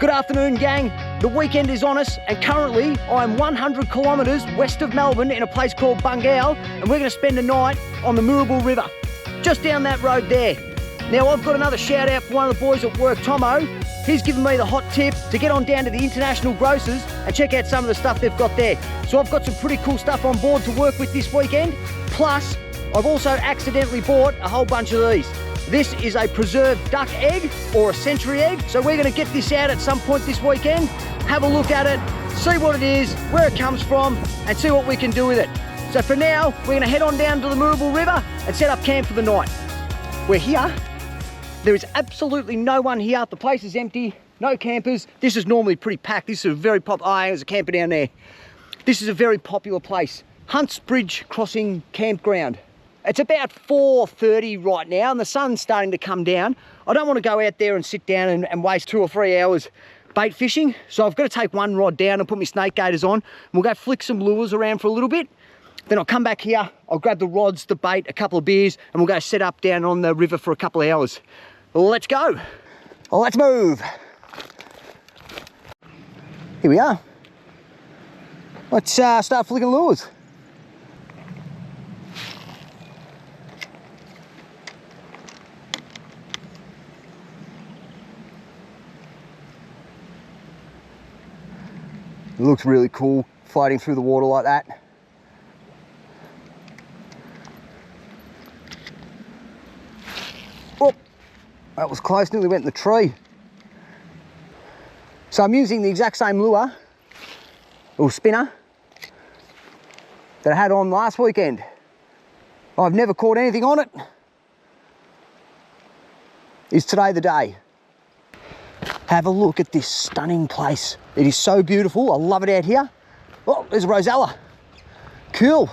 Good afternoon, gang. The weekend is on us, and currently I'm 100 kilometres west of Melbourne in a place called Bungal, and we're going to spend the night on the Moorabool River, just down that road there. Now, I've got another shout out for one of the boys at work, Tomo. He's given me the hot tip to get on down to the International Grocers and check out some of the stuff they've got there. So I've got some pretty cool stuff on board to work with this weekend. Plus, I've also accidentally bought a whole bunch of these. This is a preserved duck egg or a century egg. So we're going to get this out at some point this weekend, have a look at it, see what it is, where it comes from, and see what we can do with it. So for now, we're going to head on down to the Moorabool River and set up camp for the night. We're here. There is absolutely no one here. The place is empty, no campers. This is normally pretty packed. This is a very there's a camper down there. This is a very popular place. Hunts Bridge Crossing Campground. It's about 4:30 right now and the sun's starting to come down. I don't want to go out there and sit down and waste 2 or 3 hours bait fishing. So I've got to take one rod down and put my snake gaiters on. And we'll go flick some lures around for a little bit. Then I'll come back here, I'll grab the rods, the bait, a couple of beers, and we'll go set up down on the river for a couple of hours. Let's go. Let's move. Here we are. Let's start flicking lures. It looks really cool floating through the water like that. Oh, that was close, nearly went in the tree. So I'm using the exact same lure, or spinner, that I had on last weekend. I've never caught anything on it. Is today the day? Have a look at this stunning place. It is so beautiful. I love it out here. Oh, there's a rosella. Cool.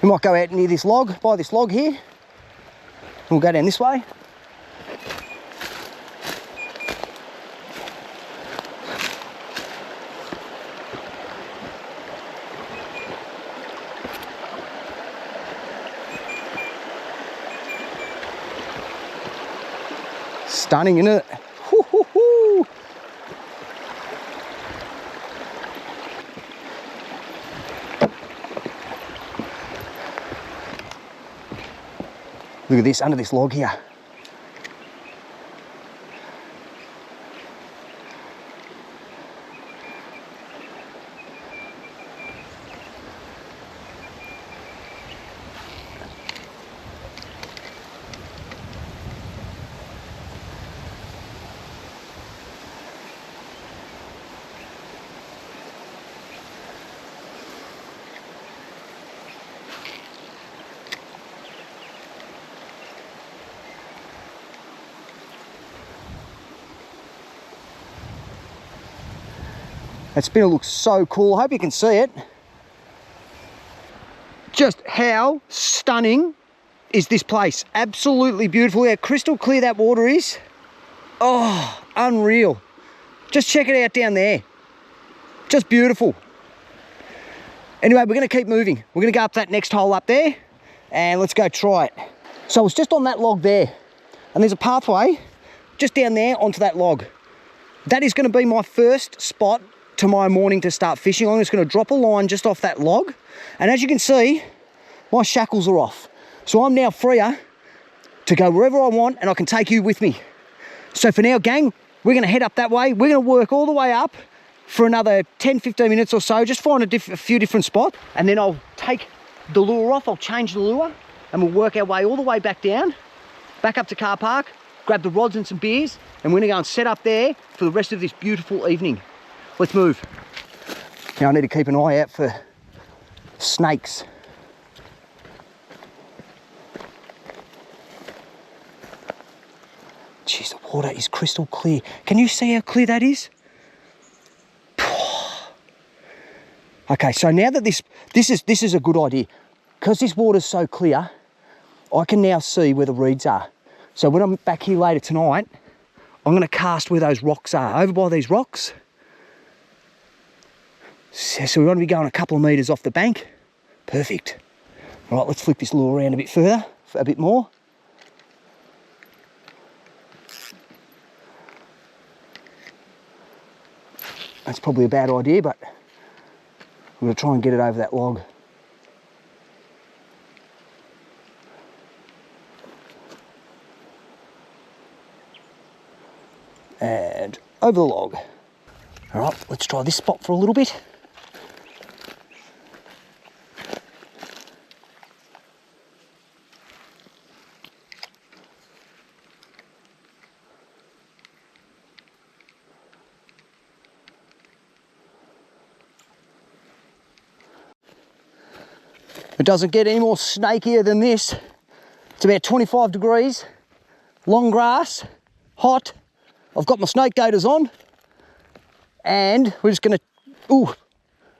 We might go out near this log, by this log here. We'll go down this way. Stunning, isn't it? Woo-hoo-hoo. Look at this, under this log here. That spinner looks so cool. I hope you can see it. Just how stunning is this place? Absolutely beautiful. How crystal clear that water is. Oh, unreal. Just check it out down there. Just beautiful. Anyway, we're going to keep moving. We're going to go up that next hole up there and let's go try it. So it's just on that log there and there's a pathway just down there onto that log. That is going to be my first spot tomorrow morning to start fishing. I'm just going to drop a line just off that log, and as you can see, my shackles are off, so I'm now freer to go wherever I want, and I can take you with me. So for now, gang, we're going to head up that way. We're going to work all the way up for another 10-15 minutes or so, just find a few different spots, and then I'll take the lure off, I'll change the lure, and we'll work our way all the way back down, back up to car park, grab the rods and some beers, and we're going to go and set up there for the rest of this beautiful evening. Let's move. Now I need to keep an eye out for snakes. Jeez, the water is crystal clear. Can you see how clear that is? Okay, so now that this is a good idea, because this water's so clear, I can now see where the reeds are. So when I'm back here later tonight, I'm going to cast where those rocks are, over by these rocks. So we want to be going a couple of metres off the bank. Perfect. All right, let's flick this lure around a bit further, a bit more. That's probably a bad idea, but I'm going to try and get it over that log. And over the log. All right, let's try this spot for a little bit. It doesn't get any more snakier than this. It's about 25 degrees, long grass, hot. I've got my snake gaiters on, and we're just gonna,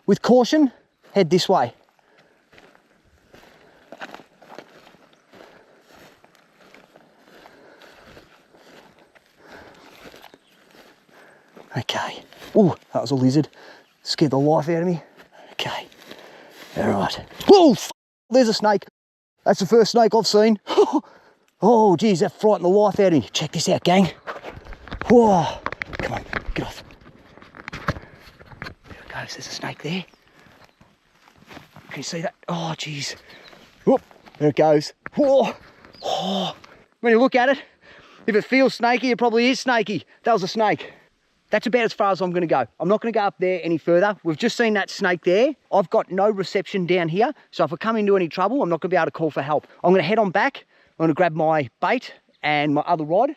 with caution, head this way. Okay. Ooh, that was a lizard. Scared the life out of me. Okay. All right. Whoa, there's a snake. That's the first snake I've seen. Oh, geez, that frightened the life out of me. Check this out, gang. Whoa, come on, get off. There it goes, there's a snake there. Can you see that? Oh, geez. Whoop, there it goes. Whoa. Oh. When you look at it, if it feels snaky, it probably is snaky. That was a snake. That's about as far as I'm gonna go. I'm not gonna go up there any further. We've just seen that snake there. I've got no reception down here, so if I come into any trouble, I'm not gonna be able to call for help. I'm gonna head on back. I'm gonna grab my bait and my other rod,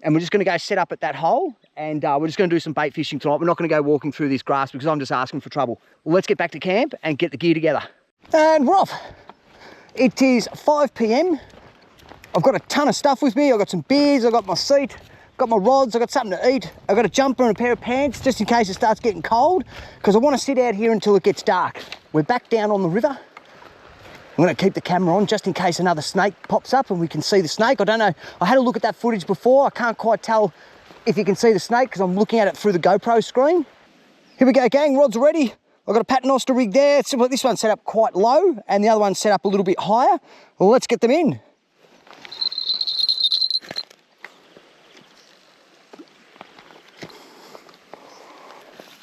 and we're just gonna go set up at that hole, and we're just gonna do some bait fishing tonight. We're not gonna go walking through this grass because I'm just asking for trouble. Well, let's get back to camp and get the gear together. And we're off. It is 5 p.m. I've got a ton of stuff with me. I've got some beers, I've got my seat, got my rods, I've got something to eat. I've got a jumper and a pair of pants just in case it starts getting cold, because I want to sit out here until it gets dark. We're back down on the river. I'm going to keep the camera on just in case another snake pops up and we can see the snake. I don't know. I had a look at that footage before. I can't quite tell if you can see the snake because I'm looking at it through the GoPro screen. Here we go, gang. Rods are ready. I've got a paternoster rig there. This one's set up quite low and the other one's set up a little bit higher. Well, let's get them in.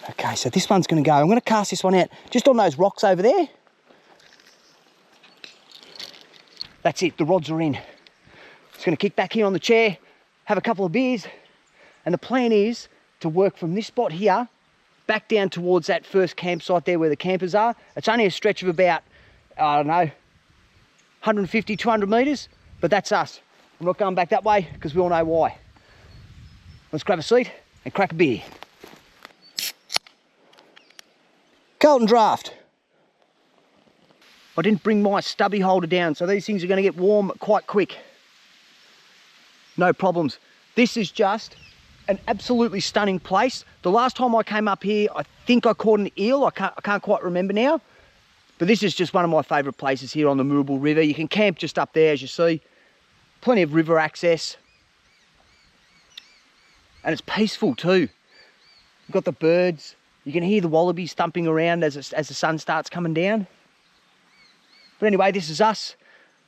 Okay, so this one's going to go. I'm going to cast this one out just on those rocks over there. That's it, the rods are in. Just going to kick back here on the chair, have a couple of beers, and the plan is to work from this spot here back down towards that first campsite there where the campers are. It's only a stretch of about, I don't know, 150, 200 metres, but that's us. I'm not going back that way because we all know why. Let's grab a seat and crack a beer. Carlton Draft. I didn't bring my stubby holder down, so these things are going to get warm quite quick. No problems. This is just an absolutely stunning place. The last time I came up here, I think I caught an eel. I can't quite remember now. But this is just one of my favourite places here on the Moorabool River. You can camp just up there, as you see. Plenty of river access. And it's peaceful too. You've got the birds. You can hear the wallabies thumping around as the sun starts coming down. But anyway, this is us.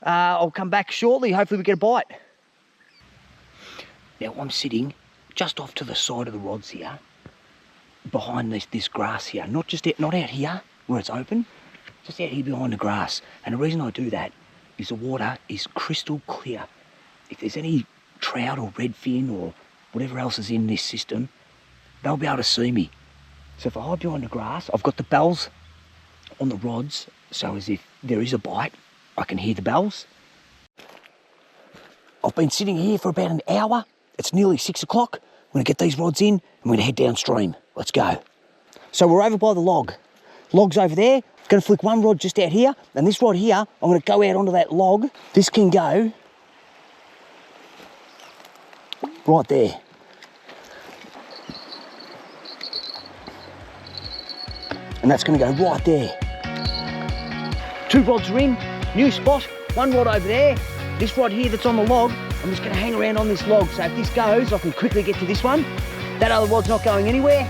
I'll come back shortly. Hopefully we get a bite. Now I'm sitting just off to the side of the rods here, behind this grass here. Not out here where it's open, just out here behind the grass. And the reason I do that is the water is crystal clear. If there's any trout or redfin or whatever else is in this system, they'll be able to see me. So if I hide behind the grass, I've got the bells on the rods, so as if there is a bite, I can hear the bells. I've been sitting here for about an hour. It's nearly 6 o'clock. I'm going to get these rods in and we're going to head downstream. Let's go. So we're over by the log. Log's over there. Going to flick one rod just out here, and this rod here, I'm going to go out onto that log. This can go right there. And that's going to go right there. 2 rods are in, new spot, 1 rod over there. This rod here that's on the log, I'm just going to hang around on this log. So if this goes, I can quickly get to this one. That other rod's not going anywhere.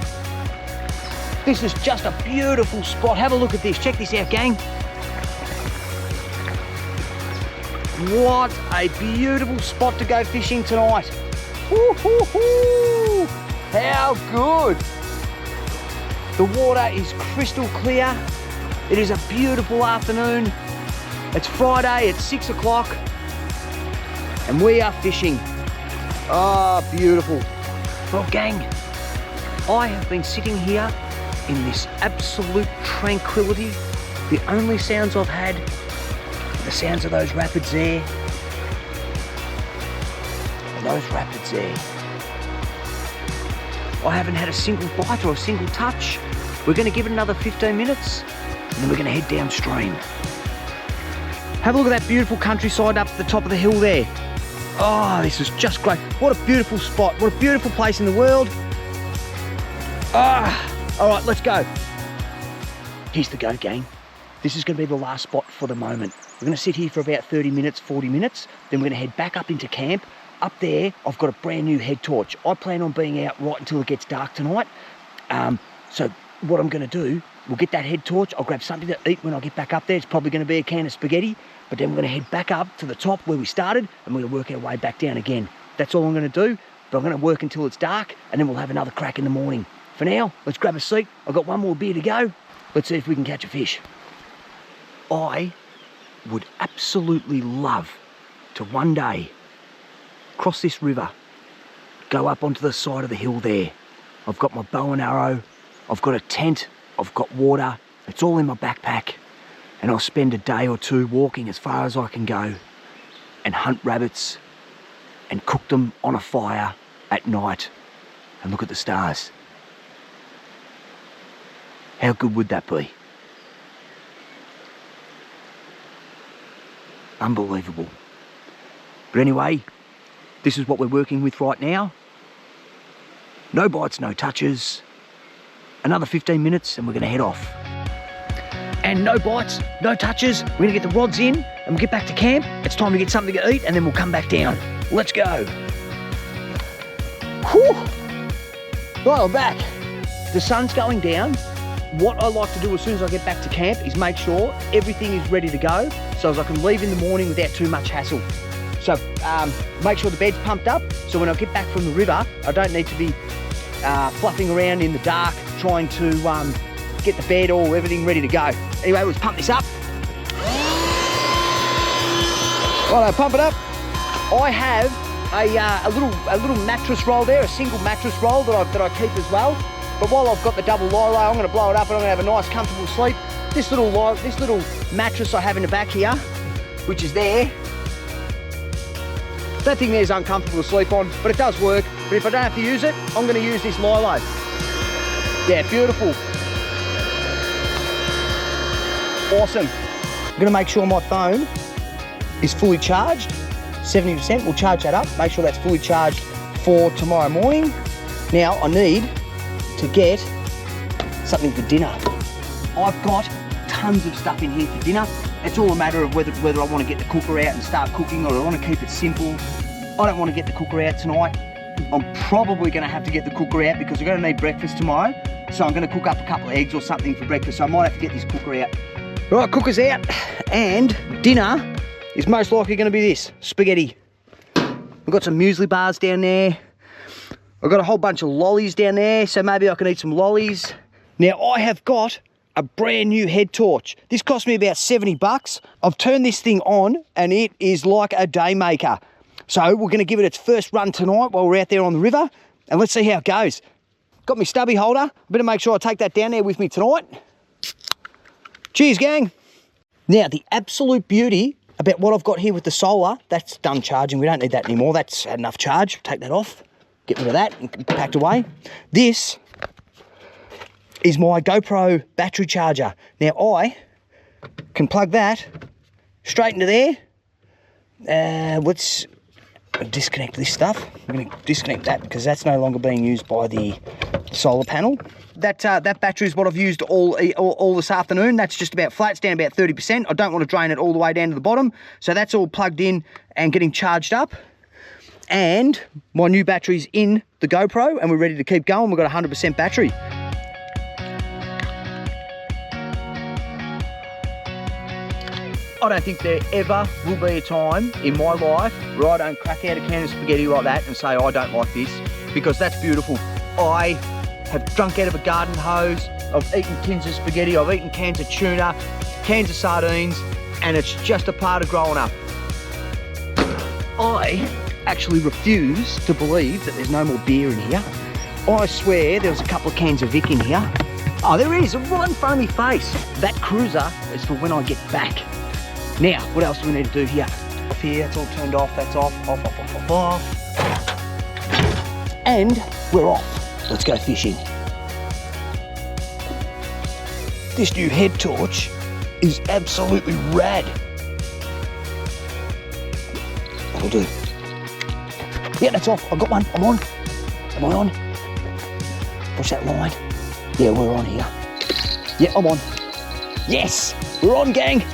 This is just a beautiful spot. Have a look at this. Check this out, gang. What a beautiful spot to go fishing tonight. Woo-hoo-hoo! How good. The water is crystal clear. It is a beautiful afternoon. It's Friday, it's 6 o'clock, and we are fishing. Oh, beautiful. Well, gang, I have been sitting here in this absolute tranquility. The only sounds I've had are the sounds of those rapids there, and those rapids there. I haven't had a single bite or a single touch. We're going to give it another 15 minutes, and then we're going to head downstream. Have a look at that beautiful countryside up at the top of the hill there. Oh, this is just great. What a beautiful spot. What a beautiful place in the world. All right, let's go. Here's the go, gang. This is going to be the last spot for the moment. We're going to sit here for about 30 minutes, 40 minutes. Then we're going to head back up into camp. Up there, I've got a brand new head torch. I plan on being out right until it gets dark tonight. So what I'm going to do, we'll get that head torch. I'll grab something to eat when I get back up there. It's probably going to be a can of spaghetti. But then we're going to head back up to the top where we started, and we're going to work our way back down again. That's all I'm going to do. But I'm going to work until it's dark, and then we'll have another crack in the morning. For now, let's grab a seat. I've got one more beer to go. Let's see if we can catch a fish. I would absolutely love to one day cross this river, go up onto the side of the hill there. I've got my bow and arrow, I've got a tent, I've got water, it's all in my backpack, and I'll spend a day or two walking as far as I can go and hunt rabbits and cook them on a fire at night and look at the stars. How good would that be? Unbelievable. But anyway, this is what we're working with right now. No bites, no touches. Another 15 minutes and we're going to head off. And no bites, no touches. We're going to get the rods in and we'll get back to camp. It's time to get something to eat and then we'll come back down. Let's go. Whew. Right, I'm back. The sun's going down. What I like to do as soon as I get back to camp is make sure everything is ready to go so as I can leave in the morning without too much hassle. So make sure the bed's pumped up so when I get back from the river, I don't need to be fluffing around in the dark trying to get the bed or everything ready to go. Anyway, let's pump this up. Righto, pump it up. I have a little mattress roll there, a single mattress roll that I keep as well. But while I've got the double lilo, I'm going to blow it up and I'm going to have a nice comfortable sleep. This little mattress I have in the back here, which is there, that thing there is uncomfortable to sleep on, but it does work. But if I don't have to use it, I'm going to use this lilo. Yeah, beautiful. Awesome. I'm going to make sure my phone is fully charged. 70%, we'll charge that up. Make sure that's fully charged for tomorrow morning. Now, I need to get something for dinner. I've got tons of stuff in here for dinner. It's all a matter of whether I want to get the cooker out and start cooking or I want to keep it simple. I don't want to get the cooker out tonight. I'm probably going to have to get the cooker out because I'm going to need breakfast tomorrow. So I'm going to cook up a couple of eggs or something for breakfast. So I might have to get this cooker out. Right, cooker's out. And dinner is most likely going to be this, spaghetti. I've got some muesli bars down there. I've got a whole bunch of lollies down there, so maybe I can eat some lollies. Now, I have got a brand new head torch. This cost me about 70 bucks. I've turned this thing on, and it is like a day maker. So we're going to give it its first run tonight while we're out there on the river, and let's see how it goes. Got my stubby holder. I better make sure I take that down there with me tonight. Cheers, gang. Now, the absolute beauty about what I've got here with the solar, that's done charging. We don't need that anymore. That's had enough charge. Take that off. Get rid of that and packed away. This is my GoPro battery charger. Now I can plug that straight into there. Let's disconnect this stuff. I'm going to disconnect that because that's no longer being used by the solar panel. That battery is what I've used all this afternoon. That's just about flat. It's down about 30%. I don't want to drain it all the way down to the bottom. So that's all plugged in and getting charged up. And my new battery's in the GoPro and we're ready to keep going. We've got a 100% battery. I don't think there ever will be a time in my life where I don't crack out a can of spaghetti like that and say I don't like this, because that's beautiful. I have drunk out of a garden hose, I've eaten tins of spaghetti, I've eaten cans of tuna, cans of sardines, and it's just a part of growing up. I actually refuse to believe that there's no more beer in here. I swear there was a couple of cans of Vic in here. Oh, there is, right in front of my face. That cruiser is for when I get back. Now, what else do we need to do here? Off here, it's all turned off, that's off. And we're off. Let's go fishing. This new head torch is absolutely rad. That'll do. Yeah, that's off. I've got one. I'm on. Am I on? Push that line. Yeah, we're on here. Yeah, I'm on. Yes, we're on, gang.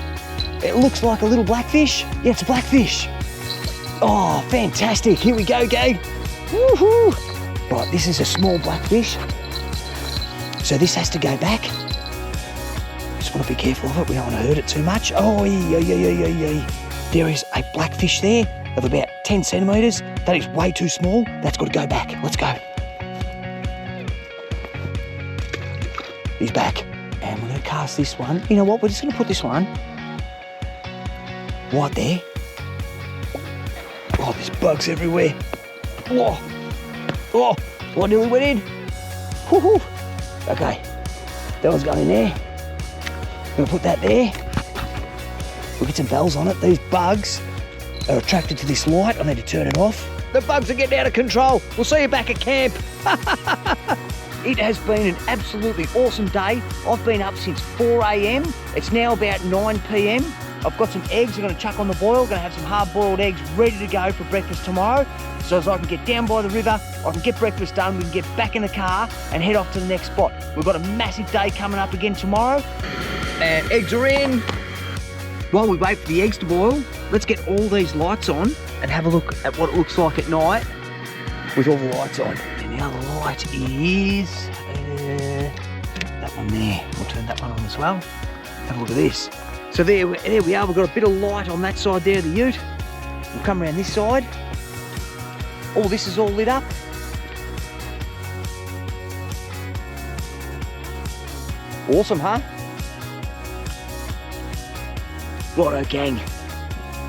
It looks like a little blackfish. Yeah, it's a blackfish. Oh, fantastic. Here we go, gang. Woohoo! Right, this is a small blackfish. So this has to go back. Just want to be careful of it. We don't want to hurt it too much. Oh, yeah. There is a blackfish there of about 10 centimetres. That is way too small. That's got to go back. Let's go. He's back. And we're going to cast this one. You know what? We're just going to put this one right there. Oh, there's bugs everywhere. Oh, I nearly went in. Woohoo. Okay, that one's going in there. We'll put that there. We'll get some bells on it. These bugs are attracted to this light. I need to turn it off. The bugs are getting out of control. We'll see you back at camp. It has been an absolutely awesome day. I've been up since 4 a.m. It's now about 9 p.m. I've got some eggs I'm going to chuck on the boil. I'm going to have some hard-boiled eggs ready to go for breakfast tomorrow. So as I can get down by the river, I can get breakfast done, we can get back in the car and head off to the next spot. We've got a massive day coming up again tomorrow. And eggs are in. While we wait for the eggs to boil, let's get all these lights on and have a look at what it looks like at night with all the lights on. And the other light is that one there. We'll turn that one on as well. Have a look at this. So there we are, we've got a bit of light on that side there of the ute. We'll come around this side. Oh, this is all lit up. Awesome, huh? Righto, gang.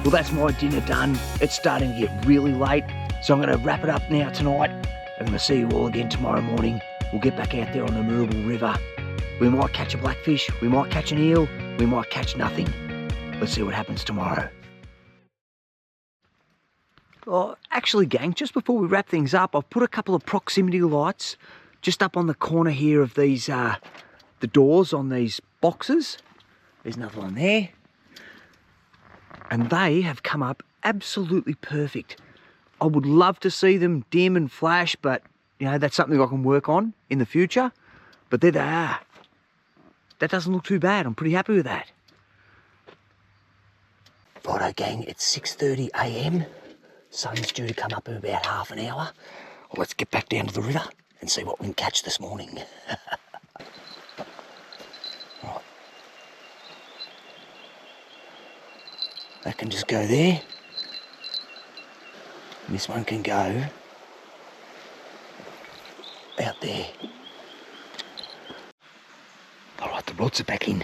Well, that's my dinner done. It's starting to get really late, so I'm going to wrap it up now tonight. I'm going to see you all again tomorrow morning. We'll get back out there on the Moorabool River. We might catch a blackfish, we might catch an eel, we might catch nothing. Let's see what happens tomorrow. Oh, actually, gang, just before we wrap things up, I've put a couple of proximity lights just up on the corner here of these, the doors on these boxes. There's another one there. And they have come up absolutely perfect. I would love to see them dim and flash, but, you know, that's something I can work on in the future. But there they are. That doesn't look too bad. I'm pretty happy with that. Righto, gang, it's 6:30 a.m. Sun's due to come up in about half an hour. Well, let's get back down to the river and see what we can catch this morning. Right. That can just go there. And this one can go out there. Alright, the rods are back in.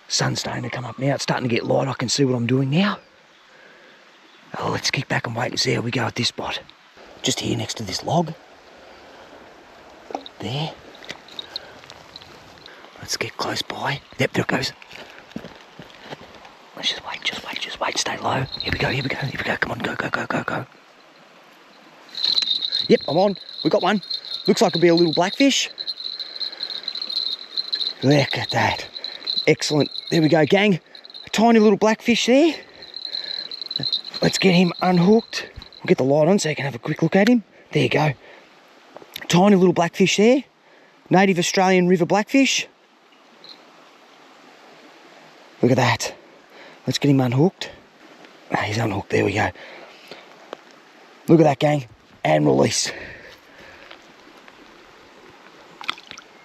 Sun's starting to come up now. It's starting to get light. I can see what I'm doing now. Oh, let's kick back and wait and see how we go at this spot. Just here next to this log. There. Let's get close by. Yep, there it goes. Let's just wait, stay low. Here we go. Come on, go. Yep, I'm on. We got one. Looks like it'll be a little blackfish. Look at that. Excellent. There we go, gang. A tiny little blackfish there. Let's get him unhooked. We'll get the light on so you can have a quick look at him. There you go. Tiny little blackfish there. Native Australian river blackfish. Look at that. Let's get him unhooked. He's unhooked. There we go. Look at that, gang. And release.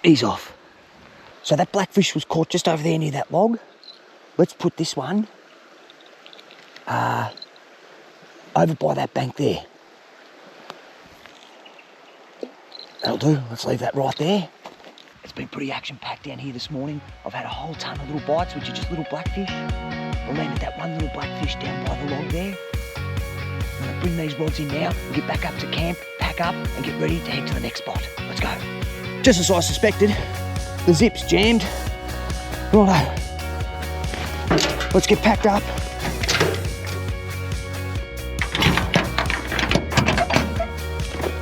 He's off. So that blackfish was caught just over there near that log. Let's put this one over by that bank there. That'll do. Let's leave that right there. It's been pretty action-packed down here this morning. I've had a whole ton of little bites, which are just little blackfish. I landed that one little blackfish down by the log there. I'm gonna bring these rods in now and get back up to camp, pack up and get ready to head to the next spot. Let's go. Just as I suspected, the zip's jammed. Righto. Let's get packed up.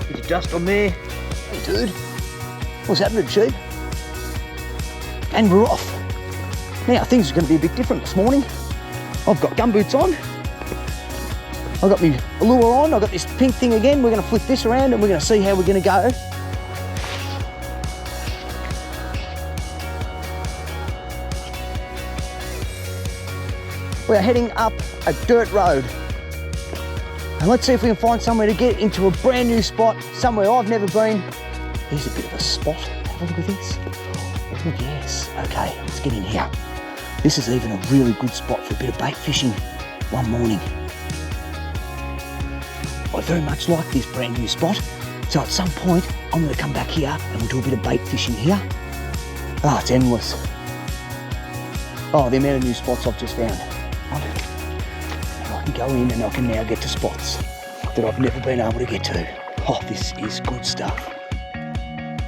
Bit of dust on there. Hey dude, what's happening, sheep? And we're off. Now things are going to be a bit different this morning. I've got gumboots on. I've got my lure on. I've got this pink thing again. We're going to flip this around and we're going to see how we're going to go. We're heading up a dirt road. And let's see if we can find somewhere to get into a brand new spot, somewhere I've never been. Here's a bit of a spot. Have a look at this. Oh yes, okay, let's get in here. This is even a really good spot for a bit of bait fishing one morning. I very much like this brand new spot. So at some point, I'm gonna come back here and we'll do a bit of bait fishing here. Oh, it's endless. Oh, the amount of new spots I've just found. I can go in and I can now get to spots that I've never been able to get to. Oh, this is good stuff.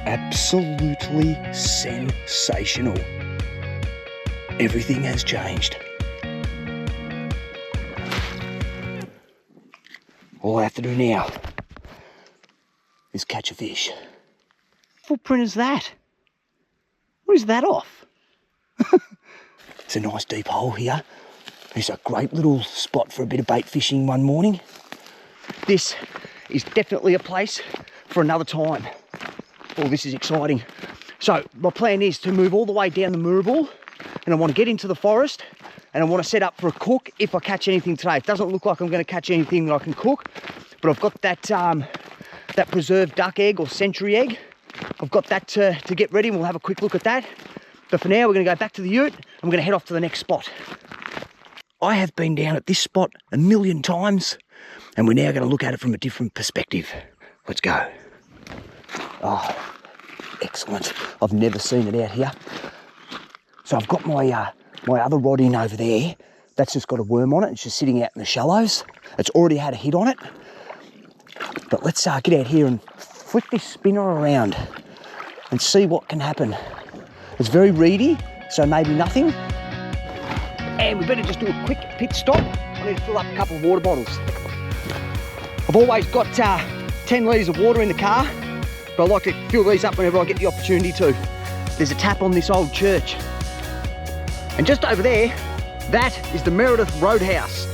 Absolutely sensational. Everything has changed. All I have to do now is catch a fish. What footprint is that? What is that off? It's a nice deep hole here. It's a great little spot for a bit of bait fishing one morning. This is definitely a place for another time. Oh, this is exciting. So my plan is to move all the way down the Moorabool and I want to get into the forest and I want to set up for a cook if I catch anything today. It doesn't look like I'm going to catch anything that I can cook, but I've got that that preserved duck egg or century egg. I've got that to get ready and we'll have a quick look at that. But for now, we're going to go back to the ute and we're going to head off to the next spot. I have been down at this spot a million times and we're now going to look at it from a different perspective. Let's go. Oh, excellent. I've never seen it out here. So I've got my my other rod in over there. That's just got a worm on it. It's just sitting out in the shallows. It's already had a hit on it. But let's get out here and flip this spinner around and see what can happen. It's very reedy, so maybe nothing. And we better just do a quick pit stop. I need to fill up a couple of water bottles. I've always got 10 litres of water in the car, but I like to fill these up whenever I get the opportunity to. There's a tap on this old church. And just over there, that is the Meredith Roadhouse.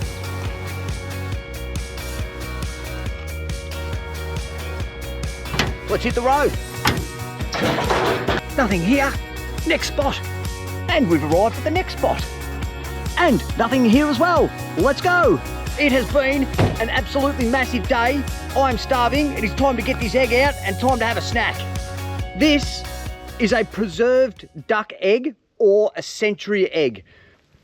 Let's hit the road. Nothing here. Next spot. And we've arrived at the next spot. And nothing here as well. Let's go. It has been an absolutely massive day. I'm starving. It is time to get this egg out and time to have a snack. This is a preserved duck egg or a century egg.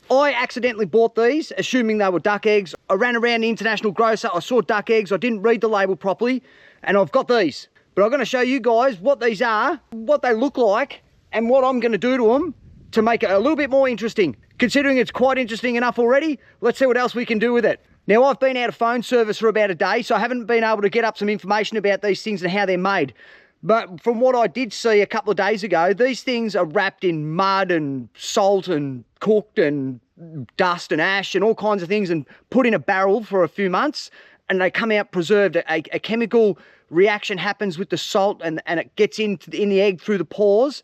I accidentally bought these, assuming they were duck eggs. I ran around the international grocer, I saw duck eggs, I didn't read the label properly, and I've got these. But I'm gonna show you guys what these are, what they look like, and what I'm gonna do to them to make it a little bit more interesting. Considering it's quite interesting enough already, let's see what else we can do with it. Now, I've been out of phone service for about a day, so I haven't been able to get up some information about these things and how they're made. But from what I did see a couple of days ago, these things are wrapped in mud and salt and cooked and dust and ash and all kinds of things and put in a barrel for a few months, and they come out preserved. A chemical reaction happens with the salt and it gets in the egg through the pores,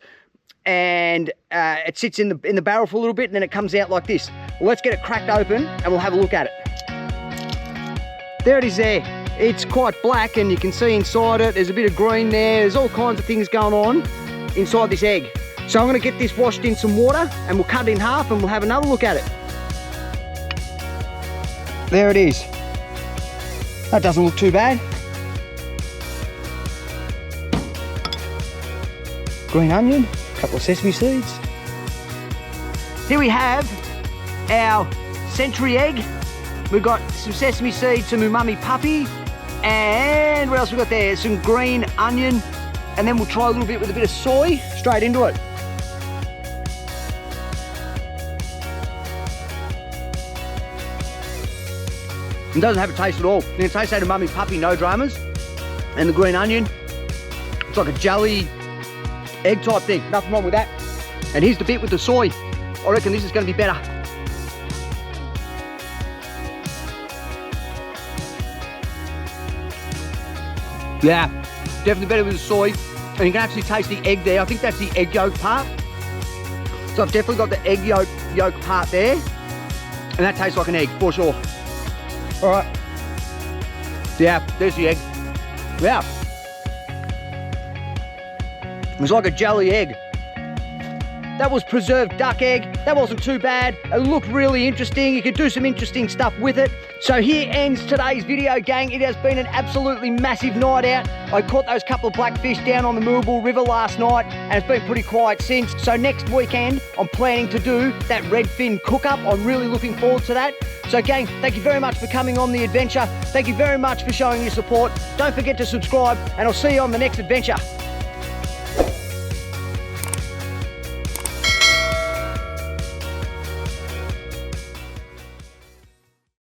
and it sits in the barrel for a little bit, and then it comes out like this. Well, let's get it cracked open and we'll have a look at it. There it is there. It's quite black and you can see inside it, there's a bit of green there. There's all kinds of things going on inside this egg. So I'm gonna get this washed in some water and we'll cut it in half and we'll have another look at it. There it is. That doesn't look too bad. Green onion, a couple of sesame seeds. Here we have our century egg. We've got some sesame seeds, some umami puppy, and what else we got there? Some green onion, and then we'll try a little bit with a bit of soy straight into it. It doesn't have a taste at all. You can taste that umami puppy, no dramas, and the green onion. It's like a jelly egg type thing. Nothing wrong with that. And here's the bit with the soy. I reckon this is going to be better. Yeah, definitely better with the soy. And you can actually taste the egg there. I think that's the egg yolk part. So I've definitely got the egg yolk part there. And that tastes like an egg, for sure. All right. Yeah, there's the egg. Yeah. It's like a jelly egg. That was preserved duck egg. That wasn't too bad. It looked really interesting. You could do some interesting stuff with it. So here ends today's video, gang. It has been an absolutely massive night out. I caught those couple of blackfish down on the Moorabool River last night, and it's been pretty quiet since. So next weekend, I'm planning to do that redfin cook-up. I'm really looking forward to that. So gang, thank you very much for coming on the adventure. Thank you very much for showing your support. Don't forget to subscribe, and I'll see you on the next adventure.